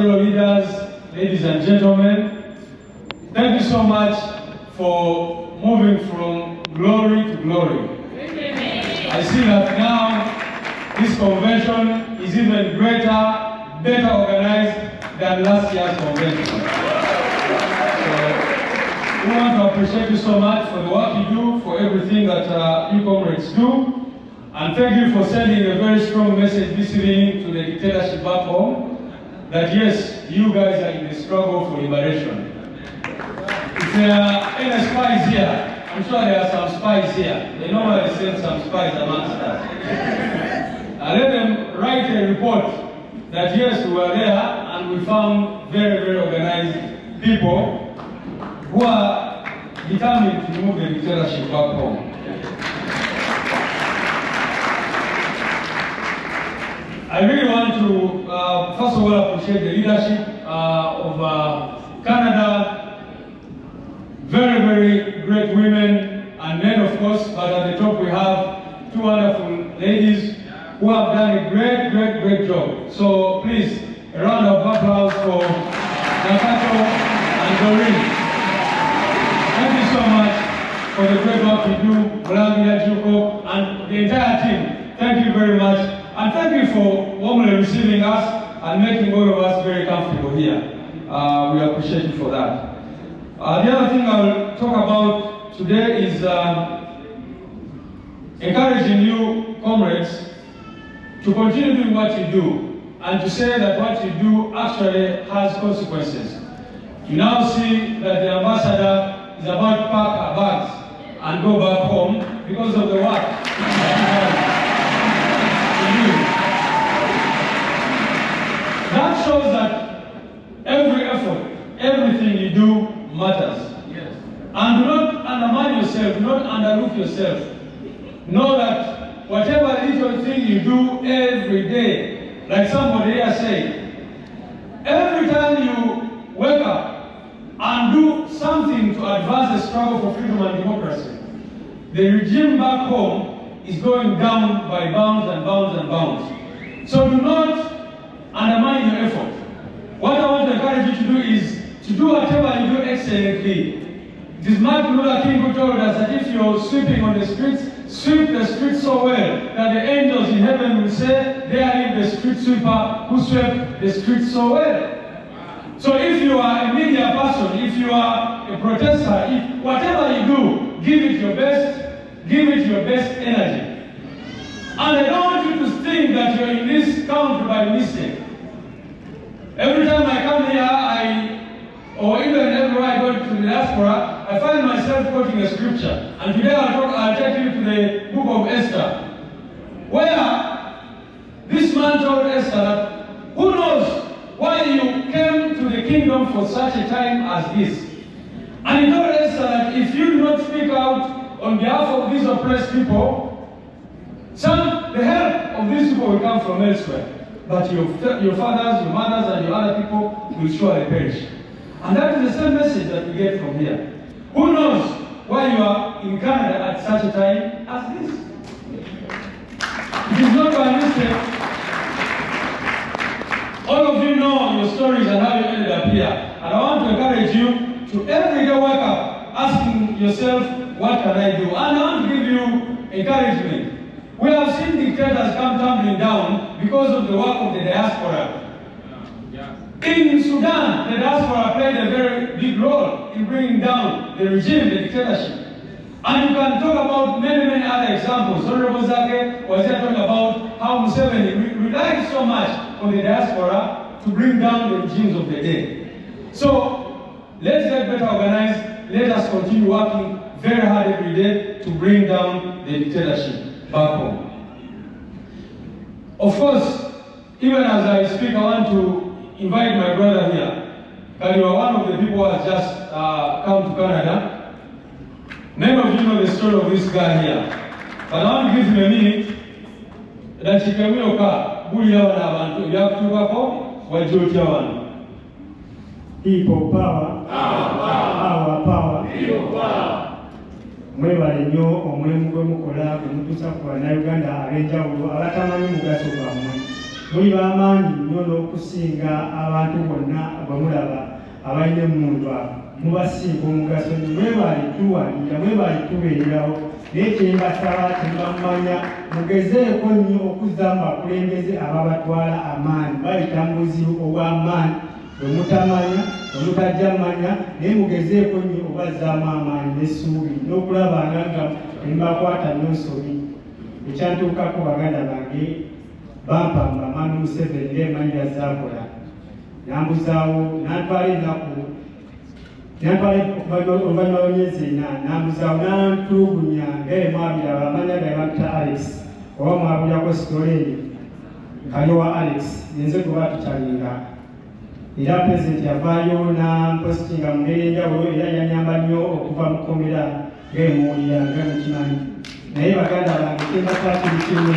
fellow leaders, ladies and gentlemen, thank you so much for moving from glory to glory. I see that now this convention is even greater, better organized than last year's convention. So we want to appreciate you so much for the work you do, for everything that you comrades do. And thank you for sending a very strong message this evening to the dictatorship back home, that yes, you guys are in the struggle for liberation. If there are any spies here, I'm sure there are some spies here. They normally send some spies amongst us. Let them write a report that yes, we were there and we found very, very organized people who are determined to move the dictatorship back home. I really want to, first of all, appreciate the leadership of Canada. Very, very great women and men, of course, but at the top we have two wonderful ladies who have done a great, great, great job. So please, a round of applause for Nakato and Doreen. Thank you so much for the great work you do, Bolangila Juko, and the entire team. Thank you very much. And thank you for warmly receiving us and making all of us very comfortable here. We appreciate you for that. The other thing I'll talk about today is encouraging you, comrades, to continue doing what you do and to say that what you do actually has consequences. You now see that the ambassador is about to pack her bags and go back home because of the work. That shows that every effort, everything you do matters. Yes. And do not undermine yourself, do not underlook yourself. Know that whatever little thing you do every day, like somebody here said, every time you wake up and do something to advance the struggle for freedom and democracy, the regime back home is going down by bounds and bounds and bounds. So do not undermine your effort. What I want to encourage you to do is to do whatever you do excellently. It is Martin Luther King who told us that if you're sweeping on the streets, sweep the streets so well that the angels in heaven will say, there is the street sweeper who swept the streets so well. So if you are a media person, if you are a protester, if whatever you do, give it your best energy. And I don't want you to think that you're in this country by mistake. Every time I come here, or even everywhere I go to the diaspora, I find myself quoting a scripture. And today I'll take you to the book of Esther, where this man told Esther that, who knows why you came to the kingdom for such a time as this? And he told Esther that if you do not speak out on behalf of these oppressed people, the help of these people will come from elsewhere. But your fathers, your mothers, and your other people will surely perish. And that is the same message that we get from here. Who knows why you are in Canada at such a time as this? It is not by mistake. All of you know your stories and how you ended up here. And I want to encourage you to every day wake up asking yourself, what can I do? And I want to give you encouragement. We have seen dictators come tumbling down because of the work of the diaspora. In Sudan, the diaspora played a very big role in bringing down the regime, the dictatorship. And you can talk about many, many other examples. Honorable Zake was here talking about how Museveni relied so much on the diaspora to bring down the regimes of the day. So let's get better organized. Let us continue working very hard every day to bring down the dictatorship back home. Of course, even as I speak, I want to invite my brother here. And you are one of the people who has just come to Canada. Many of you know the story of this guy here. But I want to give him a minute. That he can People power, power, power. Mwebale nnyo omwemu gwe mukola gwe mutuusa ku Bannayuganda ab'enjawulo abatamanyi mugaso gwammwe. muli b'amaanyi nnyo n'okusinga abantu bonna bamulaba abalina emundu abo mubasinga omugaso nyo mwebali tuwalira mwebali tubeererawo naye kyembasaba kyembamanya mugezeeko nnyo okuzza mu bakulembeze ababatwala amaanyi bayita mu buzibu obw'amaanyi bwe mutamanya bwe mutajja mmanya naye mugezeeko nnyo obazzaamu amaanyi n'essuubi n'okulabanga nga embakwata n'ensobi ekyantuukako baganda bange bampamba Manu Museveni ng'emanyi yazaakola nambuzaawo nantwala ennaku oluvannyuma lw'emyezi ena nambuzaawo nantulugunya ng'emwabira bamanya gaye batta Alex oba mwabulirako sitoleni kaliwa Alex yenze kuba tukyalinga era pulezidenti yavaayo nampositinga mu ngeri enjawulo era yanyamba nnyo okuva mu kkomera ng'emuwulira ng'emukimanyi naye baganda bange tembakwatiri kimwe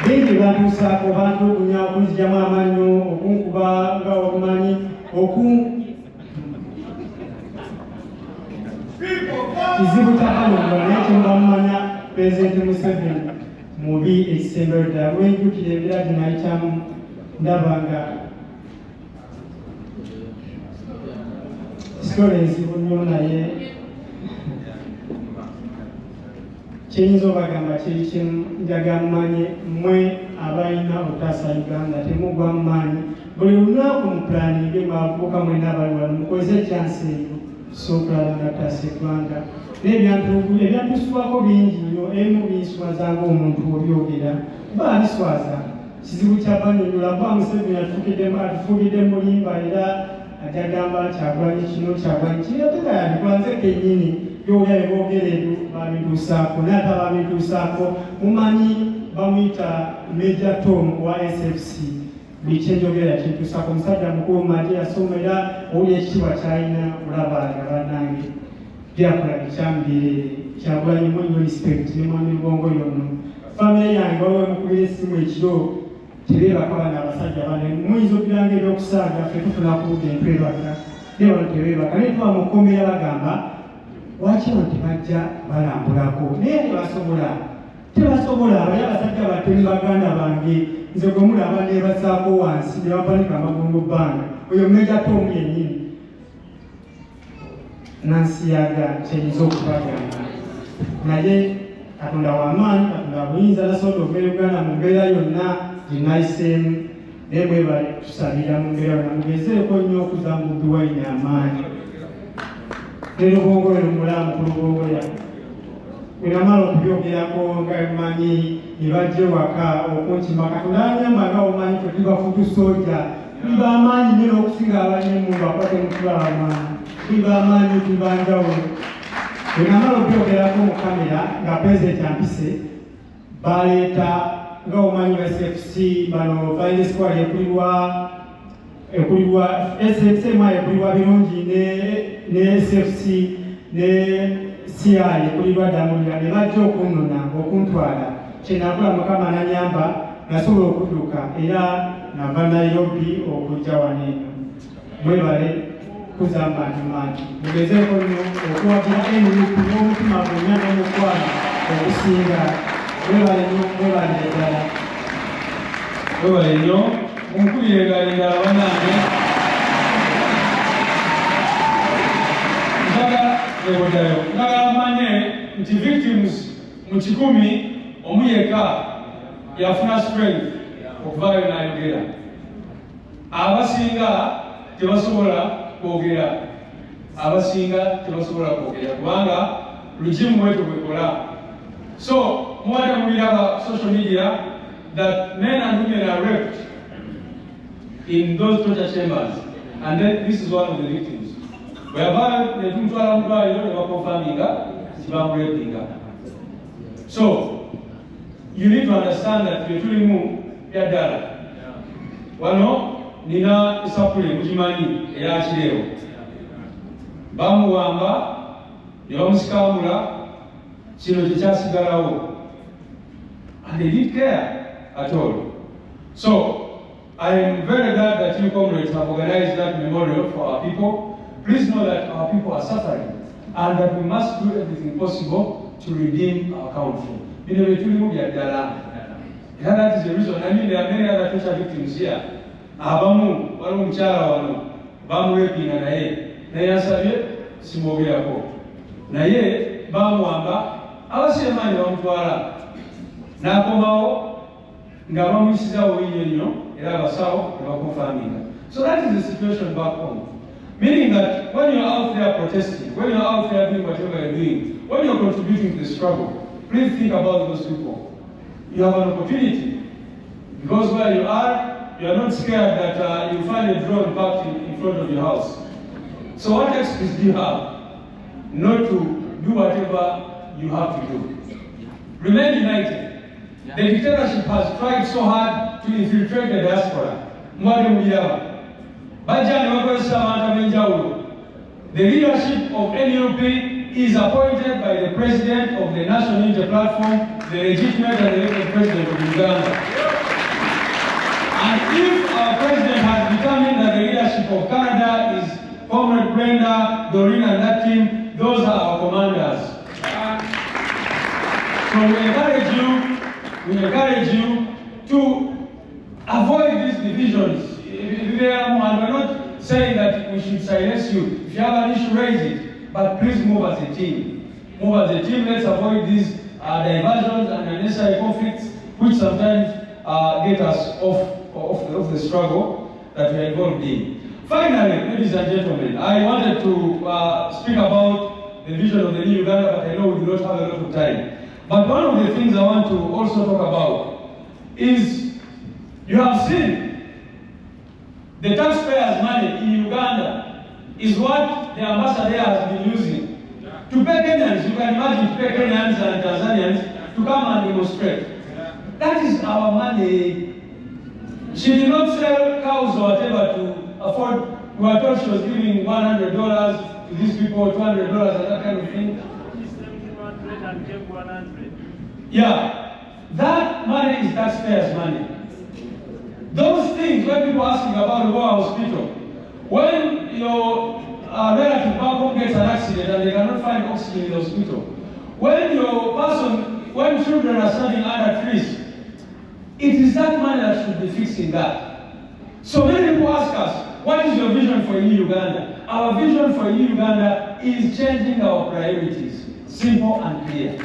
bingi bantuusaako bantulugunya okunzijamu amannyo okunkuba nga obumanyi kizibu kyakalongola naye kyembamumanya pulezidenti Museveni mubi ekisembero ddala lwenjukira ebiragi nayitamu ndabanga sitole enzibu nnyo naye kyenyinza obagamba kiri kimu njaga mumanye mmwe abalina okutaasa Uganda temugwa mu maanyi buli lunaku mu pulaninge mwavubuka mwena abali wano mukozese ekyansi eyo sokulaba nga taasa eggwanga ebyantuswako bingi nnyo emu binswazanga omuntu obyogera kuba biswaza kizibu kyabanyonyola kuba Museveni atufuukidde mulimba era ajagamba Kyagulanyi kino Kyagulanyi kino tegayabikwanze kennyini byolya beboogera edu babituusaako naye ate babituusaako mumanyi bamuyita Major Tom wa SFC buli kyenjogera kintuusaako omusajja mukulu maje yasoma era owuli ekitiibwa kyalina olabanga bannange byakola bikyamubirere Kyagulanyi mu nnyo respect ne mwami Rubongoya ono famire yange waliwo emukubira essimu ekiro tebeebaka bana abasajja bane muyinza okugiranga ebyokusaaga ffe tufuna kubuga entwebaka naye bano tebeebaka naye tuba mu kkomera bagamba lwaki bano tebajja balambulako naye tebasobola bali abasajja batemi baganda bange nze gwe mulaba nebasaako wansi ne bampanika amagongo bbanga oyo Major Tom yennyini nansiyaga kyeyinza okubagamba naye Katonda w'amaanyi Katonda buyinza nasobola okuva Uganda mu mbeera yonna gyenayiseemu naye mwebale tusabira mu mbeera yonna mugezeeko nnyo okuza mu Bobi Wine amaanyi ne Rubongoya omulamu ku Rubongoya bwenamala okubyogerako nga mmanyi ne bajja ewaka okunkima Katonda anyamba nga omanyi twe tubafutu soja tuli b'amaanyi nnyo n'okusinga abanyemundu akwate mutula amaanyi tuli b'amaanyi tuli banjawulo bwenamala okubyogerako mu kamera nga pulezidenti ampise baleeta nga omanyi wa SFC bano fayini squad ekulirwa SFC ekulirwa birungi ne SFC ne CI ekulirwa Damulira ne bajja okunnona okuntwala kyenakola Mukama nanyamba nasobola okudduka era nava Nairobi okujja wano eno mwebale kuzamba ntimanti mugezeeko nnyo okuwagira NUP n'omutima gwonna n'omukwano okusinga mwebale nnyo mwebale eddala mwebale nnyo munkubire egalira abanange njagala manye nti victims mu 100 omu yekka yafuna strength okuvaayo n'ayogera abasinga tebasobola kwogera kubanga lugimu bwetu bwekola so muwadde mubiraba social media that men and women are raped in those torture chambers and then this is one of the victims whereby netumutwala mudwaliro nebakonfaminga tibamurepinga so you need to understand that byetulimu byaddala wano nina esapule mukimanyi eyakireo bamuwamba ne bamusikamula kino kyekyasigalawo and they didn't care at all. So I am very glad that you comrades have organized that memorial for our people. Please know that our people are suffering and that we must do everything possible to redeem our country. Yeah, that is the reason. I mean, there are many other torture victims here. Abamu, wanu mchala wanu, bamu raping na ye. Na ye asabye, simogera ko. Na ye, bamu wamba, awasi emani wa mtuara. Na komao, nga bamu isiza uinyo, ila basao, ila kufaminga. So that is the situation back home. Meaning that when you're out there protesting, when you're out there doing whatever you're doing, when you're contributing to the struggle, please think about those people. You have an opportunity. Because where you are not scared that you find a drone parked in front of your house. So what excuse do you have not to do whatever you have to do? Remain united. The dictatorship has tried so hard to infiltrate the diaspora. The leadership of NUP is appointed by the president of the National Unity Platform, the legitimate and elected president of Uganda. And if our president has determined that the leadership of Canada is Comrade Brenda, Doreen and that team, those are our commanders. So we encourage you to avoid these divisions. We're not saying that we should silence you. If you have an issue, raise it. But please move as a team. Move as a team. Let's avoid these diversions and unnecessary conflicts, which sometimes get us off the struggle that we are involved in. Finally, ladies and gentlemen, I wanted to speak about the vision of the new Uganda, but I know we do not have a lot of time. But one of the things I want to also talk about is, you have seen the taxpayers' money in Uganda is what the ambassador has been using to pay Kenyans. You can imagine to pay Kenyans and Tanzanians to come and demonstrate. That is our money. She did not sell cows or whatever to afford. We were told she was giving $100 to these people, $200 and that kind of thing. Yeah, that money is taxpayers' money. Those things, when people are asking about the Rubongoya hospital, when your relative back home gets an accident and they cannot find oxygen in the hospital, when children are standing under trees, it is that money that should be fixing that. So many people ask us, what is your vision for New Uganda? Our vision for New Uganda is changing our priorities. Simple and clear.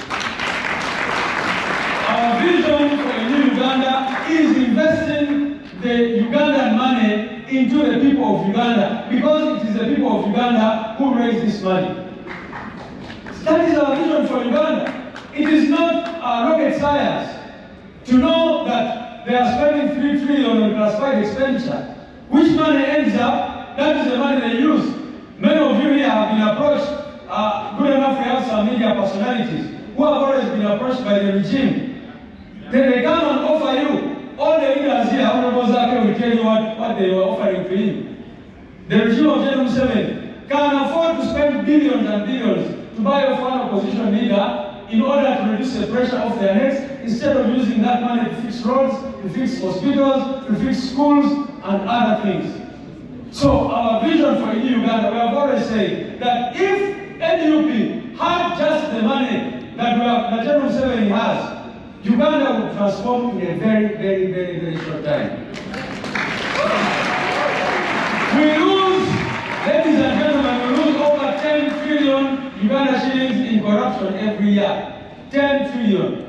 Our vision for New Uganda is investing the Ugandan money into the people of Uganda, because it is the people of Uganda who raise this money. That is our vision for Uganda. It is not rocket science to know that they are spending $3 trillion on classified expenditure. Which money ends up, that is the money they use. Many of you here have been approached, good enough we have some media personalities, who have always been approached by the regime. Then they come and offer you. All the leaders here, Honorable Zake will tell you what they were offering to him. The regime of General 7 can afford to spend billions and billions to buy a foreign opposition leader in order to reduce the pressure off their necks, instead of using that money to fix roads, to fix hospitals, to fix schools, and other things. So our vision for New Uganda, we have always said that if NUP had just the money that General 7 has, Uganda will transform in a very, very, very, very short time. We lose, ladies and gentlemen, we lose over 10 trillion Uganda shillings in corruption every year. 10 trillion.